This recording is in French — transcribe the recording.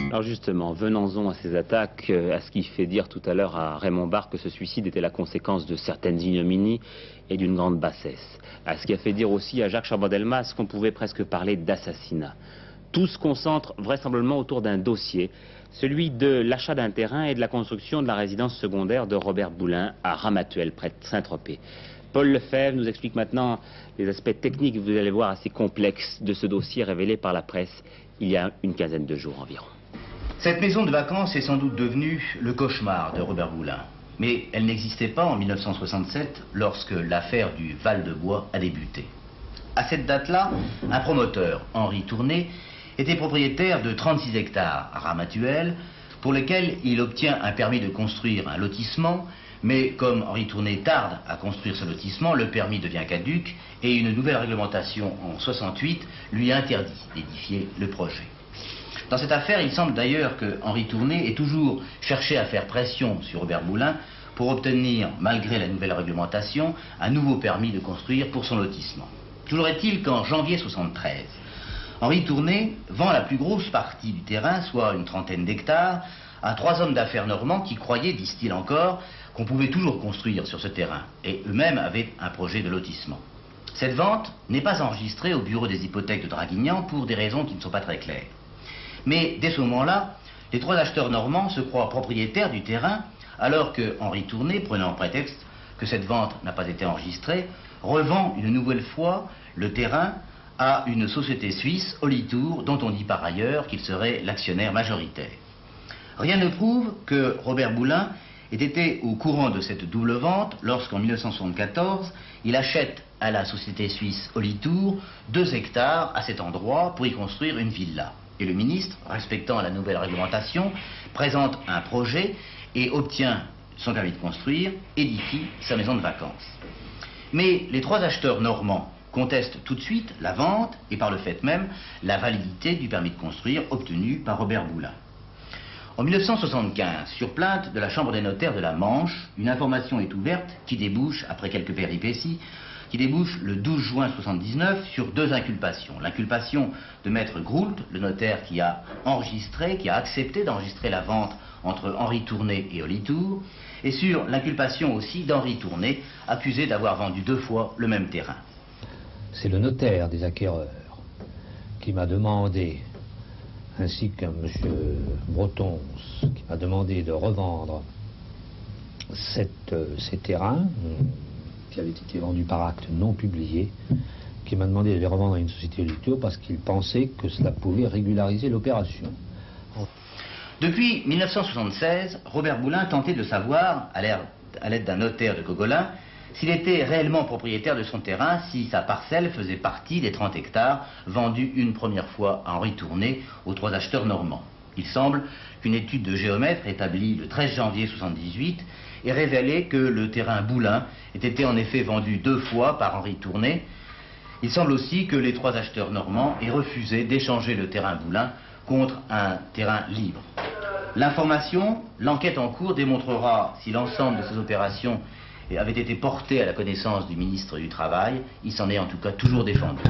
Alors justement, venons-en à ces attaques, à ce qui fait dire tout à l'heure à Raymond Barre que ce suicide était la conséquence de certaines ignominies et d'une grande bassesse. À ce qui a fait dire aussi à Jacques Chaban-Delmas qu'on pouvait presque parler d'assassinat. Tout se concentre vraisemblablement autour d'un dossier, celui de l'achat d'un terrain et de la construction de la résidence secondaire de Robert Boulin à Ramatuelle, près de Saint-Tropez. Paul Lefebvre nous explique maintenant les aspects techniques, vous allez voir, assez complexes de ce dossier révélé par la presse il y a une quinzaine de jours environ. Cette maison de vacances est sans doute devenue le cauchemar de Robert Boulin. Mais elle n'existait pas en 1967 lorsque l'affaire du Val-de-Bois a débuté. À cette date-là, un promoteur, Henri Tourné, était propriétaire de 36 hectares à Ramatuelle pour lesquels il obtient un permis de construire un lotissement, mais comme Henri Tourné tarde à construire ce lotissement, le permis devient caduc et une nouvelle réglementation en 68 lui interdit d'édifier le projet. Dans cette affaire, il semble d'ailleurs que Henri Tourné ait toujours cherché à faire pression sur Robert Boulin pour obtenir, malgré la nouvelle réglementation, un nouveau permis de construire pour son lotissement. Toujours est-il qu'en janvier 73, Henri Tourné vend la plus grosse partie du terrain, soit une trentaine d'hectares, à 3 hommes d'affaires normands qui croyaient, disent-ils encore, qu'on pouvait toujours construire sur ce terrain, et eux-mêmes avaient un projet de lotissement. Cette vente n'est pas enregistrée au bureau des hypothèques de Draguignan pour des raisons qui ne sont pas très claires. Mais dès ce moment-là, les 3 acheteurs normands se croient propriétaires du terrain, alors que Henri Tourné, prenant prétexte que cette vente n'a pas été enregistrée, revend une nouvelle fois le terrain à une société suisse, Olitour, dont on dit par ailleurs qu'il serait l'actionnaire majoritaire. Rien ne prouve que Robert Boulin ait été au courant de cette double vente lorsqu'en 1974, il achète à la société suisse Olitour 2 hectares à cet endroit pour y construire une villa. Et le ministre, respectant la nouvelle réglementation, présente un projet et obtient son permis de construire, édifie sa maison de vacances. Mais les 3 acheteurs normands contestent tout de suite la vente et par le fait même la validité du permis de construire obtenu par Robert Boulin. En 1975, sur plainte de la Chambre des notaires de la Manche, une information est ouverte qui débouche, après quelques péripéties, qui débouche le 12 juin 1979 sur 2 inculpations. L'inculpation de Maître Groult, le notaire qui a enregistré, qui a accepté d'enregistrer la vente entre Henri Tourné et Olitour, et sur l'inculpation aussi d'Henri Tourné, accusé d'avoir vendu 2 fois le même terrain. C'est le notaire des acquéreurs qui m'a demandé, ainsi qu'un monsieur Breton, qui m'a demandé de revendre ces terrains qui avaient été vendus par acte non publié, qui m'a demandé de les revendre à une société Olitour parce qu'il pensait que cela pouvait régulariser l'opération. Depuis 1976, Robert Boulin tentait de savoir, à l'aide d'un notaire de Gogolin, s'il était réellement propriétaire de son terrain, si sa parcelle faisait partie des 30 hectares vendus une première fois à Henri Tourné aux 3 acheteurs normands. Il semble qu'une étude de géomètre établie le 13 janvier 1978 ait révélé que le terrain Boulin ait été en effet vendu 2 fois par Henri Tourné. Il semble aussi que les 3 acheteurs normands aient refusé d'échanger le terrain Boulin contre un terrain libre. L'information, l'enquête en cours démontrera si l'ensemble de ces opérations avait été porté à la connaissance du ministre du Travail. Il s'en est en tout cas toujours défendu.